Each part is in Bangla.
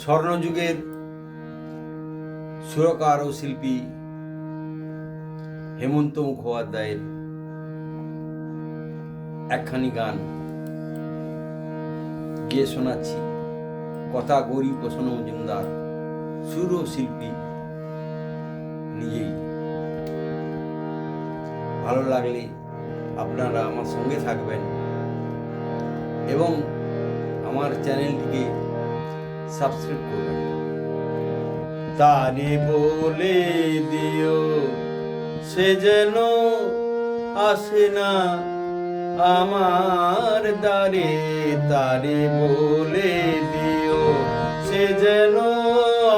স্বর্ণযুগের সুরকার ও শিল্পী হেমন্ত মুখোপাধ্যায়ের একখানি গান গিয়ে শোনাচ্ছি। কথা গৌরী প্রসন্ন মজুমদার, সুর ও শিল্পী নিজেই। ভালো লাগলে আপনারা আমার সঙ্গে থাকবেন এবং আমার চ্যানেলটিকে সাবস্ক্রাইব করবেন। তারে বলে দিও সে যেন আসে না আমার দ্বারে, তারে বলে দিও সে যেন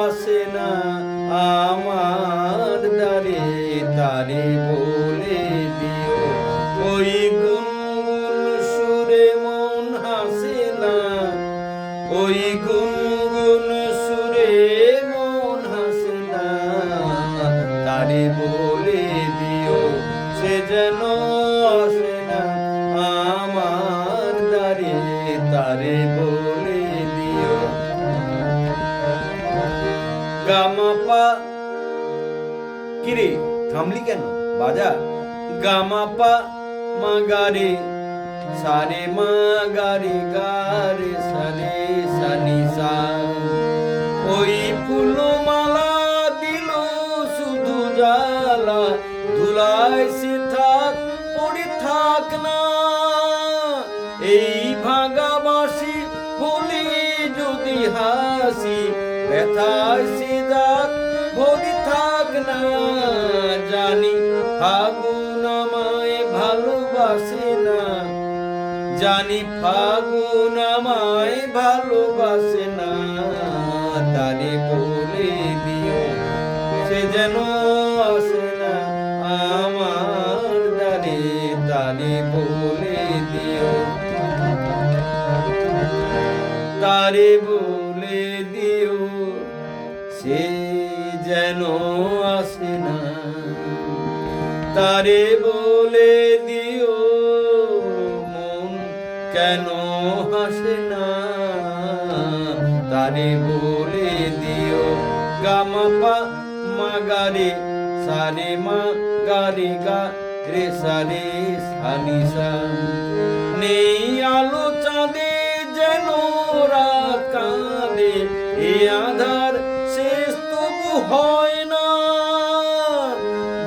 আসে না আমার দ্বারে, তারে বলে দিও ওই গুনগুন সুরে মন হাসে না, ওই গুনগুন সুরে মন হাসে না, তারে বলে দিও সে যেন আসে না আমার দ্বারে, তারে বলে দিও। গামাপা কিরে থামলি কেন বাজা, গামাপা মাগারে সারে মাগারে গারে সারে সানি সা, ওই ফুলমালা দিল শুধু জ্বালা, ধুলায় সে থাক পড়ে থাক না, এই ভাঙা বাঁশি বলি যদি হাসি, ব্যথায় সে দাগ ভরে থাক না, জানি ফাগুন আমায় ভালোবাসে না, জানি ফাগুন আমায় ভালোবাসে না, তারে বলে দিও সে যেন আসে না আমার দ্বারে, তারে বলে দিও, তারে বলে দিও সে যেন আসে না, তারে বলে দিও মন কেন হাসে না, তারে বলে দিও। গামাপা মাগারে সারে মা গারে গা রে সারে সানি সা, নেই আলো চাঁদে যেন রাত কাঁদে, এ আধার শেষ তবু হয় না,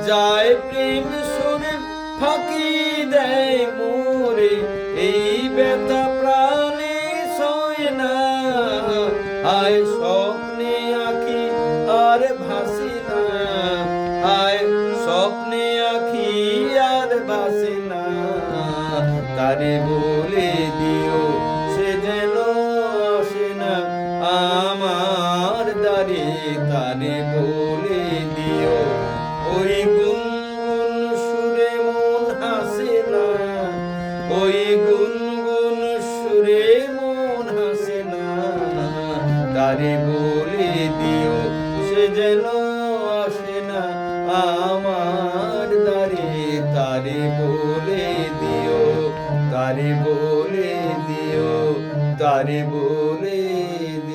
যায় প্রেম সুরে ফাঁকি দেয় মোরে, এই ব্যথা প্রাণে সয় না, আয় স্বপ্নে আঁখি আর ভাসে না, আয় স্বপ্নে আঁখি আর ভাসে না, তারে বলে দিও সে যেন আসে না আমার দ্বারে, তারে বলে দিও ওই গুনগুন সুরে মন হাসে না, ওই গুনগুন সুরে মন হাসে না, তারে বলে দিও সে যেন আসে না আমার দ্বারে, তারে বলে দিও, তারে বলে দিও, তারে বলে দিও।